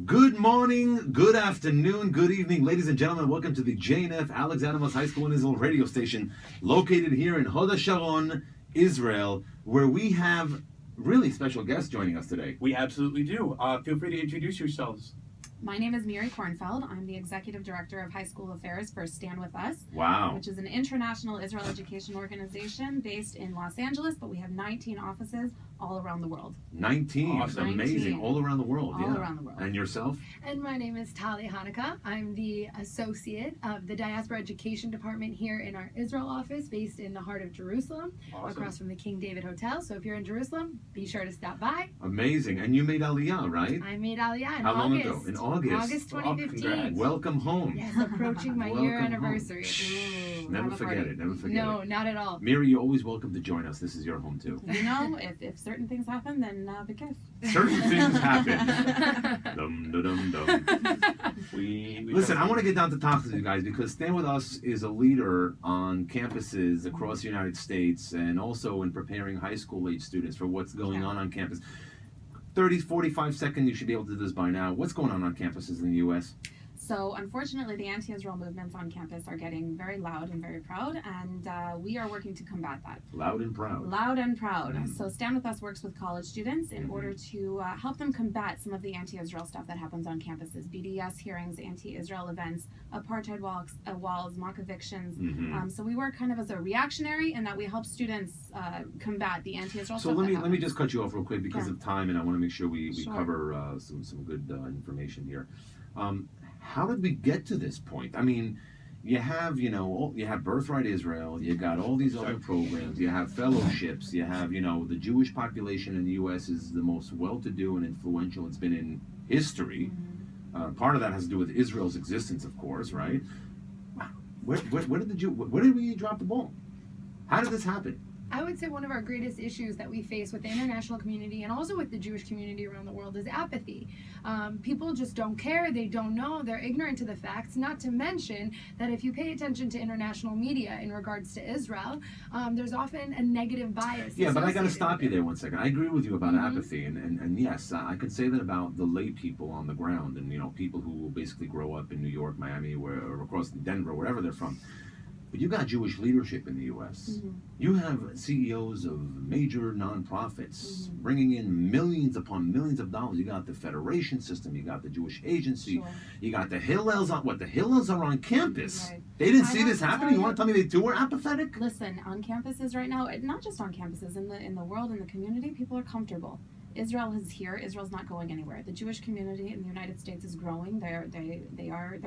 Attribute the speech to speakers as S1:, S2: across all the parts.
S1: Good morning, good afternoon, good evening, ladies and gentlemen. Welcome to the JNF Alex Adamas High School in Israel radio station, located here in Hod HaSharon, Israel, where we have really special guests joining us today.
S2: We absolutely do. Feel free to introduce yourselves.
S3: My name is Miri Kornfeld. I'm the Executive Director of High School Affairs for Stand With Us,
S1: Wow.
S3: which is an international Israel education organization based in Los Angeles, but we have 19 offices all around the world.
S1: 19.
S2: Awesome.
S1: Amazing.
S3: 19.
S1: All around the world.
S3: All around the world.
S1: And yourself?
S4: And my name is Tahli Hanuka. I'm the associate of the Diaspora Education Department here in our Israel office based in the heart of Jerusalem,
S2: Awesome.
S4: across from the King David Hotel. So if you're in Jerusalem, be sure to stop by.
S1: Amazing. And you made Aliyah, right?
S4: I made Aliyah in
S1: How long
S4: August.
S1: ago? In August.
S4: August 2015.
S2: congrats.
S1: Welcome home.
S4: Yes, approaching my year
S1: Welcome home.
S4: anniversary.
S3: Ooh,
S1: Never
S3: have a
S1: forget
S3: party.
S1: it. Never forget
S4: No,
S1: it.
S4: not at all.
S1: Miri, you're always welcome to join us. This is your home, too.
S3: You know, if certain things happen, then bekif.
S1: Certain things happen. Dum, dum, dum, dum.
S2: We
S1: Listen, I want to get down to talk to you guys because Stand With Us is a leader on campuses across the United States and also in preparing high school age students for what's going on campus. 30, 45 seconds, you should be able to do this by now. What's going on campuses in the U.S.?
S3: So unfortunately, the anti-Israel movements on campus are getting very loud and very proud, and we are working to combat that.
S1: Loud and proud.
S3: Loud and proud.
S1: Mm.
S3: So Stand With Us works with college students in order to help them combat some of the anti-Israel stuff that happens on campuses. BDS hearings, anti-Israel events, apartheid walls, mock evictions. So we work kind of as a reactionary in that we help students combat the anti-Israel
S1: So
S3: stuff.
S1: let me just cut you off real quick because
S3: Sure.
S1: of time, and I want to make sure we
S3: Sure.
S1: cover some good information here. How did we get to this point? I mean, you have Birthright Israel, you got all these other programs, you have fellowships, you have the Jewish population in the U.S. is the most well-to-do and influential it's been in history. Part of that has to do with Israel's existence, of course, right? Where did we drop the ball? How did this happen?
S4: I would say one of our greatest issues that we face with the international community and also with the Jewish community around the world is apathy. People just don't care, they don't know, they're ignorant to the facts, not to mention that if you pay attention to international media in regards to Israel, there's often a negative bias.
S1: Yeah, but I got to
S4: associated
S1: stop
S4: with
S1: you
S4: it.
S1: there one second. I agree with you about apathy, and yes, I could say that about the lay people on the ground and people who will basically grow up in New York, Miami, or across Denver, wherever they're from. But you got Jewish leadership in the U.S. You have CEOs of major nonprofits bringing in millions upon millions of dollars. You got the federation system. You got the Jewish agency.
S3: Sure.
S1: You got the Hillels on the Hillels are on campus.
S3: Right.
S1: They didn't
S3: I
S1: see
S3: have
S1: this
S3: to
S1: happening.
S3: tell
S1: You
S3: you-
S1: want to tell me they too were apathetic?
S3: Listen, on campuses right now, not just on campuses, in the world, in the community, people are comfortable. Israel is here. Israel's not going anywhere. The Jewish community in the United States is growing. They're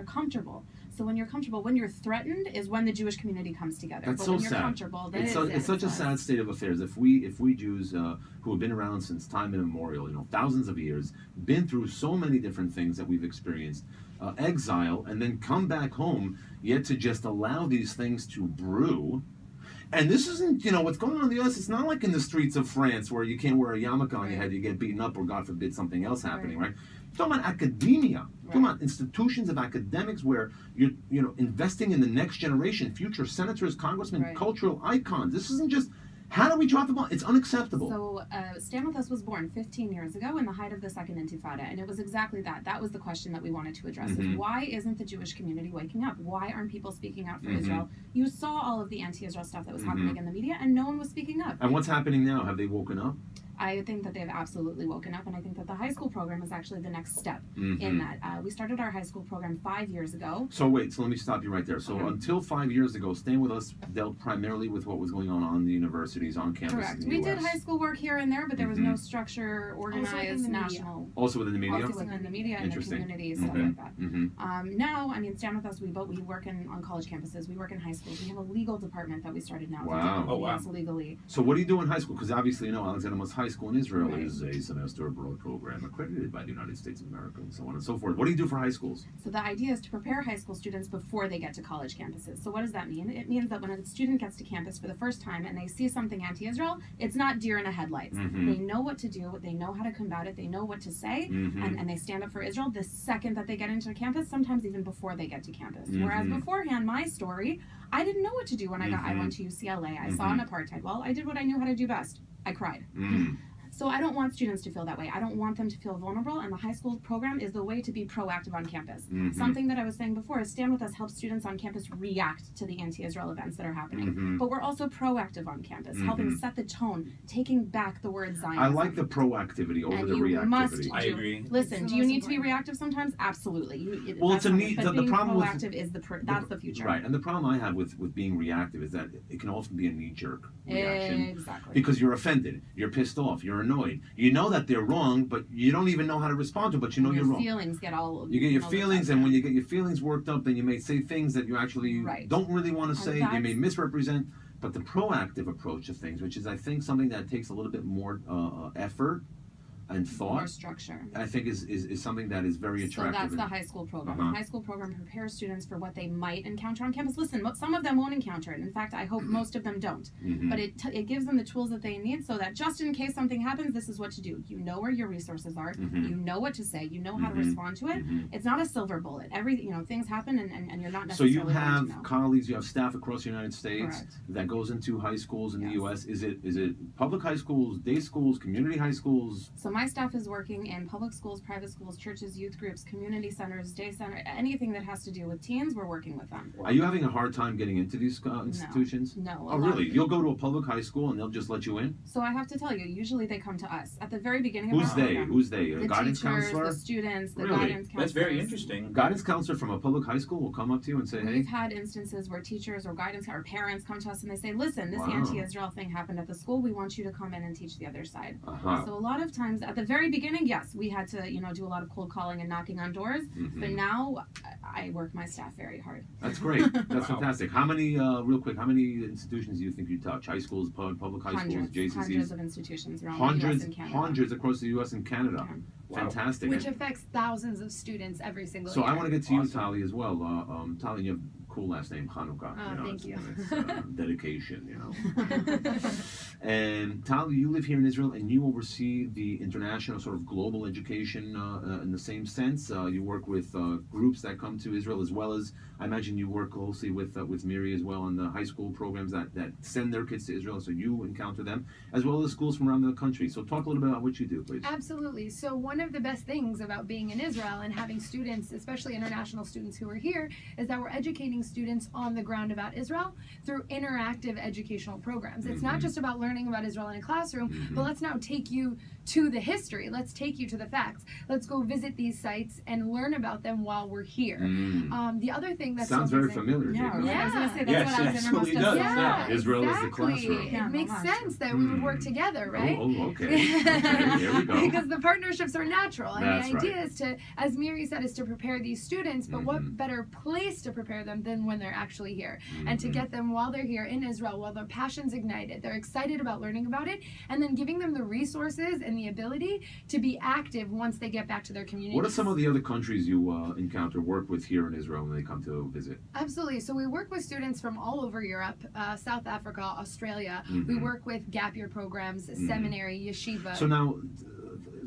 S3: comfortable. So when you're comfortable, when you're threatened, is when the Jewish community comes together.
S1: That's
S3: but
S1: so
S3: when you're
S1: sad.
S3: comfortable, then
S1: It's such a sad state of affairs. If we Jews who have been around since time immemorial, thousands of years, been through so many different things that we've experienced, exile, and then come back home, yet to just allow these things to brew. And this isn't, what's going on in the U.S., it's not like in the streets of France where you can't wear a yarmulke on your head, you get beaten up, or God forbid something else happening, right? We're talking about academia. We're talking about institutions of academics where you're, investing in the next generation, future senators, congressmen, cultural icons. This isn't just, how do we drop the ball? It's unacceptable.
S3: So Stand With Us was born 15 years ago in the height of the Second Intifada, and it was exactly that. That was the question that we wanted to address. Is why isn't the Jewish community waking up? Why aren't people speaking out for Israel? You saw all of the anti-Israel stuff that was happening in the media, and no one was speaking up.
S1: And what's happening now? Have they woken up?
S3: I think that they've absolutely woken up, and I think that the high school program is actually the next step in that. We started our high school program 5 years ago.
S1: So wait, so let me stop you right there. So until 5 years ago, Stand With Us dealt primarily with what was going on the universities, on campus.
S3: Correct.
S1: In the
S3: We
S1: US.
S3: did high school work here and there, but there was no structure, organized,
S4: within the media.
S3: national.
S1: Also within the media?
S3: Also within the media and the
S1: Interesting.
S3: community, stuff like that. Now, I mean, Stand With Us, we work on college campuses, we work in high schools. We have a legal department that we started now.
S1: Wow.
S3: To
S2: wow.
S3: legally.
S1: So what do you do in high school? Because obviously, Alexander Most High School in Israel is a semester abroad program accredited by the United States of America and so on and so forth. What do you do for high schools?
S3: So the idea is to prepare high school students before they get to college campuses. So what does that mean? It means that when a student gets to campus for the first time and they see something anti-Israel, it's not deer in the headlights. They know what to do, they know how to combat it, they know what to say, and they stand up for Israel the second that they get into campus, sometimes even before they get to campus. Whereas beforehand, my story, I didn't know what to do when I went to UCLA. I saw an apartheid wall. I did what I knew how to do best. I cried. So I don't want students to feel that way. I don't want them to feel vulnerable, and the high school program is the way to be proactive on campus. Something that I was saying before is Stand With Us helps students on campus react to the anti-Israel events that are happening. But we're also proactive on campus, helping set the tone, taking back the word Zionism.
S1: I like the proactivity over
S3: and
S1: the
S3: you
S1: reactivity.
S3: Must
S2: I agree.
S3: Listen,
S4: It's
S3: do
S4: the
S3: you
S4: most
S3: need to be
S4: important.
S3: reactive sometimes? Absolutely.
S1: Well,
S3: That's
S1: it's a
S3: fine.
S1: need-
S3: But
S1: the
S3: being
S1: problem with-
S3: proactive is that's the future.
S1: Right, and the problem I have with being reactive is that it can often be a knee-jerk reaction.
S3: Exactly.
S1: Because you're offended, you're pissed off, you're annoyed. You know that they're wrong, but you don't even know how to respond to it, but you know
S3: your
S1: you're wrong.
S3: feelings get all.
S1: You get your
S3: all
S1: feelings,
S3: upset.
S1: and when you get your feelings worked up, then you may say things that you actually
S3: Right.
S1: don't really want to
S3: And
S1: say. You may
S3: that's-
S1: misrepresent. But the proactive approach to things, which is, I think, something that takes a little bit more effort and
S3: more
S1: thought,
S3: structure.
S1: I think is something that is very
S3: So
S1: attractive.
S3: that's the
S1: and-
S3: high school program.
S1: Uh-huh.
S3: The high school program prepares students for what they might encounter on campus. Listen, some of them won't encounter it. In fact, I hope most of them don't. But it gives them the tools that they need so that just in case something happens, this is what to do. You know where your resources are. You know what to say. You know how to respond to it. It's not a silver bullet. Things happen and you're not
S1: So
S3: necessarily
S1: you have
S3: going to know.
S1: colleagues, you have staff across the United States
S3: Correct.
S1: that goes into high schools in the
S3: Yes.
S1: U.S. Is it public high schools, day schools, community high schools?
S3: So my staff is working in public schools, private schools, churches, youth groups, community centers, day center, anything that has to do with teens, we're working with them.
S1: Are you having a hard time getting into these institutions?
S3: No.
S1: Oh, really? You'll go to a public high school and they'll just let you in?
S3: So I have to tell you, usually they come to us at the very beginning
S1: Who's
S3: of our
S1: they?
S3: program.
S1: Who's they? A
S3: The
S1: guidance
S3: teachers,
S1: counselor?
S3: the students, the
S1: Really?
S3: guidance counselors.
S2: That's very interesting.
S1: Guidance counselor from a public high school will come up to you and say, hey,
S3: We've had instances where teachers or guidance or parents come to us and they say, listen, this
S1: Wow.
S3: anti-Israel thing happened at the school. We want you to come in and teach the other side.
S1: uh-huh.
S3: So a lot of times at the very beginning, yes, we had to, do a lot of cold calling and knocking on doors. But now I work my staff very hard.
S1: That's great. That's
S2: Wow.
S1: fantastic. How many, real quick, how many institutions do you think you touch? High schools, public high schools,
S3: Hundreds
S1: JCCs?
S3: of institutions around
S1: Hundreds,
S3: the US and Canada.
S1: hundreds across the U.S. and Canada.
S3: Yeah.
S2: Wow.
S1: Fantastic.
S4: Which affects thousands of students every single
S1: So
S4: year.
S1: I want to get to you,
S2: Awesome.
S1: Tahli, as well. Tahli, you have a cool last name, Hanuka.
S4: Oh, thank you.
S1: It's, dedication, And Tahli, you live here in Israel, and you oversee the international sort of global education in the same sense. You work with groups that come to Israel, as well as I imagine you work closely with Miri as well on the high school programs that send their kids to Israel. So you encounter them, as well as schools from around the country. So talk a little bit about what you do, please.
S4: Absolutely. So one of the best things about being in Israel and having students, especially international students who are here, is that we're educating students on the ground about Israel through interactive educational programs. It's not just about learning about Israel in a classroom, but let's now take you to the history. Let's take you to the facts. Let's go visit these sites and learn about them while we're here. The other thing that's
S1: Sounds
S4: so
S1: very
S4: amazing-
S1: familiar.
S3: Yeah,
S1: Jake.
S3: right. I was going to say that's
S2: Yes,
S3: what I
S2: it
S3: was
S2: absolutely
S3: innermost
S2: does.
S3: of.
S2: Yeah.
S1: Israel is the
S4: exactly.
S1: classroom.
S3: Yeah,
S4: It makes
S3: no,
S4: sense that we would work together, right?
S1: Oh, okay. Okay, here we go.
S4: Because the partnerships are natural, and
S1: That's
S4: the idea
S1: right.
S4: is to, as Miri said, is to prepare these students. But what better place to prepare them than when they're actually here, and to get them while they're here in Israel, while their passion's ignited, they're excited about learning about it, and then giving them the resources and the ability to be active once they get back to their community.
S1: What are some of the other countries you encounter, work with here in Israel when they come to visit?
S4: Absolutely. So we work with students from all over Europe, South Africa, Australia. We work with gap year programs, seminary, yeshiva.
S1: So now,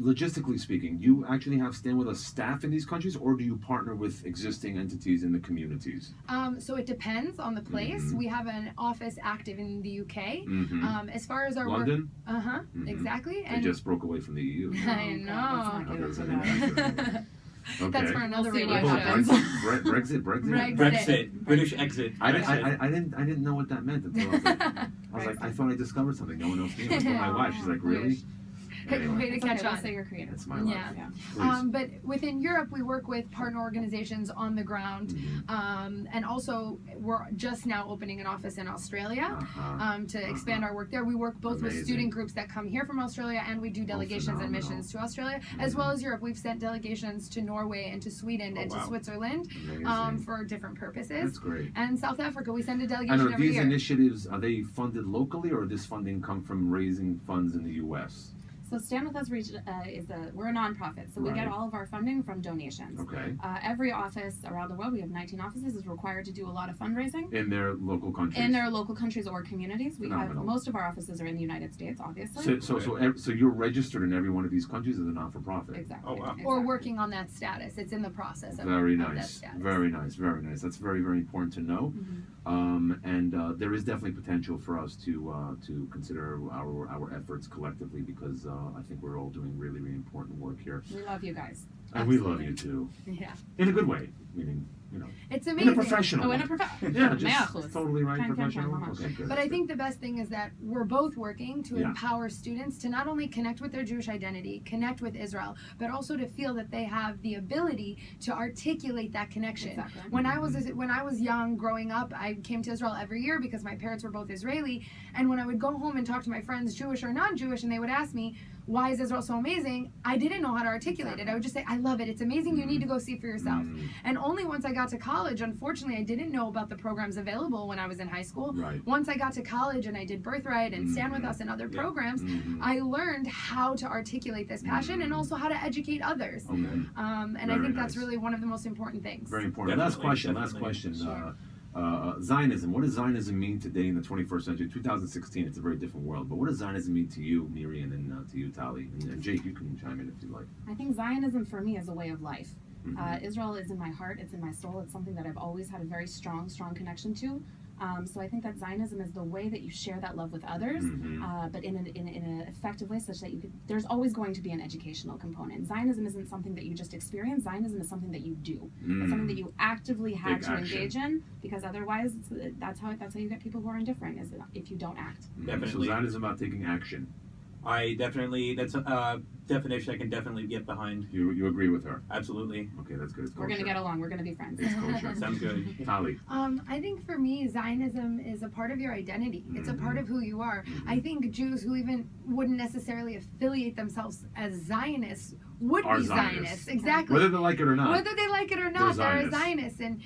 S1: logistically speaking, do you actually have Stand With Us staff in these countries, or do you partner with existing entities in the communities?
S4: So it depends on the place. We have an office active in the UK. As far as our
S1: London?
S4: work, exactly.
S1: They just broke away from the EU.
S4: I
S3: let's
S4: know.
S3: not get
S1: There's
S3: into
S1: an
S3: that.
S1: impact. Okay.
S4: That's for another
S3: We'll see
S4: radio
S3: what
S4: show.
S3: happens.
S1: Brexit.
S4: Brexit.
S2: Brexit. British exit.
S1: I
S2: Brexit.
S1: didn't know what that meant until I was like, I thought I discovered something no one else knew. I told my wife, she's like, really? Anyway,
S4: Way to
S3: It's
S4: catch
S3: okay,
S4: on.
S3: we'll say you're creative.
S1: that's my life.
S4: Yeah.
S1: Please.
S4: But within Europe, we work with partner organizations on the ground, and also we're just now opening an office in Australia to expand our work there. We work both with
S1: Amazing.
S4: student groups that come here from Australia, and we do delegations and
S1: phenomenal.
S4: missions to Australia, as well as Europe. We've sent delegations to Norway and to Sweden and
S1: wow.
S4: to Switzerland
S1: Amazing.
S4: for different purposes.
S1: That's great.
S4: And South Africa, we send a
S1: And
S4: delegation
S1: are
S4: every
S1: these
S4: year.
S1: initiatives, are they funded locally, or does this funding come from raising funds in the U.S.?
S3: So Stand With Us we're a nonprofit, so we get
S1: Right.
S3: all of our funding from donations.
S1: Okay.
S3: Every office around the world, we have 19 offices, is required to do a lot of fundraising
S1: In their local countries?
S3: in their local countries or communities. We have
S1: Phenomenal.
S3: most of our offices are in the United States, obviously.
S1: So you're registered in every one of these countries as a not-for-profit?
S3: Exactly.
S2: Oh, wow.
S3: exactly.
S4: Or working on that status. It's in the process of
S1: Very
S4: of that
S1: nice.
S4: status.
S1: Very nice. Very nice. That's very, very important to know. And there is definitely potential for us to consider our efforts collectively, because I think we're all doing really, really important work here.
S3: We love you guys.
S1: And we love you too.
S4: Yeah.
S1: In a good way. Meaning,
S4: It's
S1: in a
S4: amazing.
S1: professional
S3: Oh,
S1: way.
S3: in a profession.
S1: Yeah, just totally right,
S3: Can,
S1: professional.
S3: mama.
S1: Okay, good.
S4: But I think the best thing is that we're both working to
S1: Yeah.
S4: empower students to not only connect with their Jewish identity, connect with Israel, but also to feel that they have the ability to articulate that connection.
S3: Exactly.
S4: When I was young, growing up, I came to Israel every year because my parents were both Israeli. And when I would go home and talk to my friends, Jewish or non-Jewish, and they would ask me, "Why is Israel so amazing?" I didn't know how to articulate it. I would just say, "I love it. It's amazing. You need to go see for yourself." And only once I got to college, unfortunately, I didn't know about the programs available when I was in high school.
S1: Right.
S4: Once I got to college and I did Birthright and Stand With Us and other programs, I learned how to articulate this passion and also how to educate others.
S1: Okay.
S4: And I
S1: Very
S4: think that's
S1: nice.
S4: really one of the most important things.
S1: Very important.
S2: Definitely,
S1: Last question.
S4: Sure.
S1: Zionism. What does Zionism mean today in the 21st century? 2016, it's a very different world. But what does Zionism mean to you, Miri, and then to you, Tahli? And Jake, you can chime in if you like.
S3: I think Zionism for me is a way of life. Israel is in my heart, it's in my soul, it's something that I've always had a very strong connection to. So I think that Zionism is the way that you share that love with others, but in an effective way such that there's always going to be an educational component. Zionism isn't something that you just experience, Zionism is something that you do. It's something that you actively have
S1: Take
S3: to
S1: action.
S3: engage in, because otherwise that's how you get people who are indifferent, is if you don't act.
S2: Definitely.
S1: So Zionism about taking action.
S2: That's a definition I can definitely get behind.
S1: You agree with her?
S2: Absolutely.
S1: Okay, that's good. It's
S3: We're going to
S1: kosher.
S3: get along, we're going to be friends.
S1: It's kosher.
S2: Sounds good.
S1: Tahli.
S4: I think for me, Zionism is a part of your identity. It's a part of who you are. I think Jews who even wouldn't necessarily affiliate themselves as Zionists would
S1: Are
S4: be
S1: Zionists.
S4: Zionists. Exactly.
S1: Whether they like it or not.
S4: Whether they like it or not, they're a
S1: Zionists.
S4: Zionist. And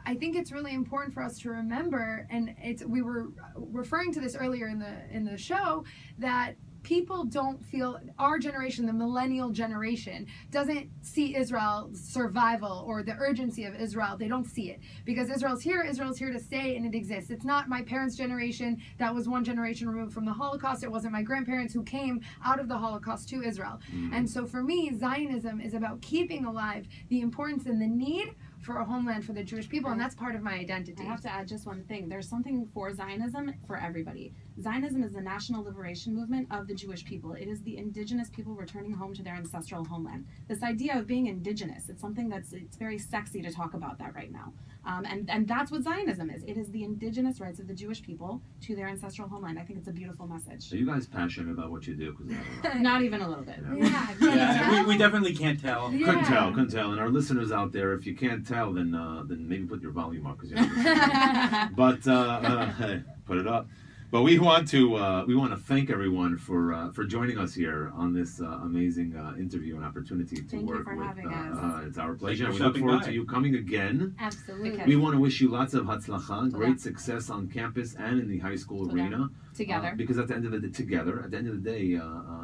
S4: I think it's really important for us to remember, and we were referring to this earlier in the show, that people don't feel, our generation, the millennial generation, doesn't see Israel's survival or the urgency of Israel. They don't see it because Israel's here to stay, and it exists. It's not my parents' generation that was one generation removed from the Holocaust. It wasn't my grandparents who came out of the Holocaust to Israel. And so for me, Zionism is about keeping alive the importance and the need for a homeland for the Jewish people, and that's part of my identity.
S3: I have to add just one thing. There's something for Zionism for everybody. Zionism is the national liberation movement of the Jewish people. It is the indigenous people returning home to their ancestral homeland. This idea of being indigenous, it's something it's very sexy to talk about that right now. And that's what Zionism is. It is the indigenous rights of the Jewish people to their ancestral homeland. I think it's a beautiful message.
S1: Are you guys passionate about what you do? 'Cause I don't know.
S3: Not even a little bit.
S2: Yeah, we definitely can't tell.
S4: Yeah.
S1: Couldn't tell. And our listeners out there, if you can't tell, then maybe put your volume up, because but put it up. But we want to thank everyone for joining us here on this amazing interview and opportunity to
S3: Thank you
S1: work
S3: for
S1: with.
S3: having us.
S1: It's our
S2: Thank
S1: pleasure.
S2: you
S1: We
S2: for
S1: look
S2: stopping
S1: forward
S2: by.
S1: to you coming again.
S4: Absolutely.
S1: We want to wish you lots of hatzlacha, great
S3: Toda.
S1: success on campus and in the high school
S3: Toda.
S1: arena.
S3: Together.
S1: Because at the end of the day,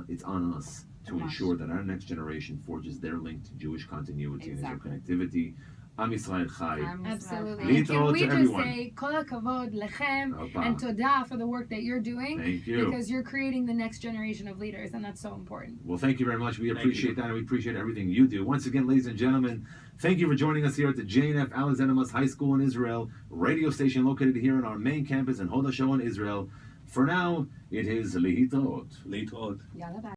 S1: it's on us to
S3: On us.
S1: ensure that our next generation forges their link to Jewish continuity
S3: Exactly.
S1: and Israel connectivity. Am Yisrael Chai.
S4: Absolutely.
S1: Leitao
S4: And can we
S1: to
S4: just
S1: everyone.
S4: say kol hakavod lechem
S1: Opa.
S4: and toda for the work that you're doing,
S1: Thank you.
S4: because you're creating the next generation of leaders, and that's so important.
S1: Well, thank you very much. We
S2: Thank
S1: appreciate
S2: you.
S1: that, and we appreciate everything you do. Once again, ladies and gentlemen, thank you for joining us here at the JNF Alexander High School in Israel, radio station located here on our main campus in Hoda Show in Israel. For now, it is Lehitraot.
S2: Late
S3: Yalla bye.